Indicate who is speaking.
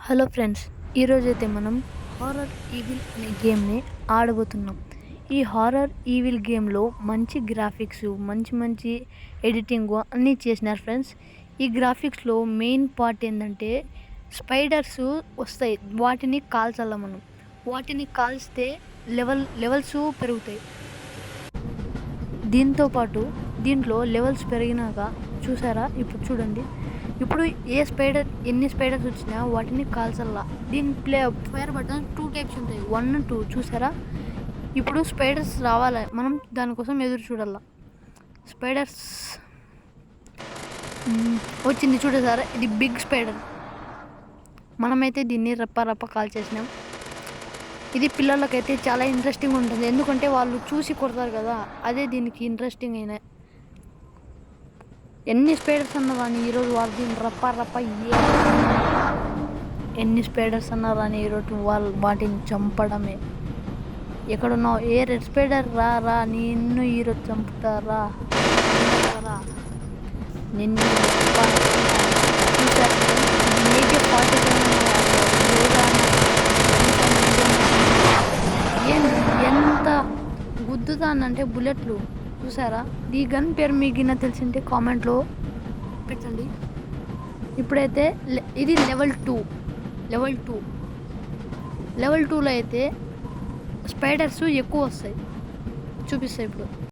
Speaker 1: Hello friends, ఈరోజైతే మనం horror evil అనే గేమ్ని ఆడబోతున్నాం. ఈ హారర్ ఈవిల్ గేమ్లో మంచి గ్రాఫిక్స్, మంచి మంచి ఎడిటింగ్ అన్నీ చేసినారు ఫ్రెండ్స్. ఈ గ్రాఫిక్స్లో మెయిన్ పార్ట్ ఏంటంటే స్పైడర్స్ వస్తాయి, వాటిని కాల్చాల. మనం వాటిని కాల్స్తే లెవెల్స్ పెరుగుతాయి. దీంట్లో లెవెల్స్ పెరిగినాక చూసారా, ఇప్పుడు చూడండి. ఇప్పుడు ఎన్ని స్పైడర్స్ వచ్చినా వాటిని కాల్చల్లా. ఫైర్ బటన్ 2 టైప్స్ ఉంటాయి, 1, 2 చూసారా. ఇప్పుడు స్పైడర్స్ రావాలి, మనం దానికోసం ఎదురు చూడాల. స్పైడర్స్ వచ్చింది చూడసారా, ఇది బిగ్ స్పైడర్. మనమైతే దీన్ని రప్ప కాల్చేసినాం. ఇది పిల్లలకైతే చాలా ఇంట్రెస్టింగ్ ఉంటుంది, ఎందుకంటే వాళ్ళు చూసి కొడతారు కదా, అదే దీనికి ఇంట్రెస్టింగ్ అయినా. ఎన్ని స్పైడర్స్ అన్నా కానీ ఈరోజు వాళ్ళు దీన్ని రప్ప ఎన్ని స్పైడర్స్ అన్నా కానీ ఈరోజు వాళ్ళు వాటిని చంపడమే. ఎక్కడున్నావు ఏ రెడ్ స్పైడర్, రా నిన్ను ఈరోజు చంపుతారా, నిన్ను చూసారు. ఎంత గుద్దుతానంటే బుల్లెట్లు చూసారా. ఈ గన్ పేరు మీకు తెలిసింటే కామెంట్లో పెట్టండి. ఇప్పుడైతే ఇది లెవెల్ 2లో అయితే స్పైడర్స్ ఎక్కువ వస్తాయి, చూపిస్తాయి ఇప్పుడు.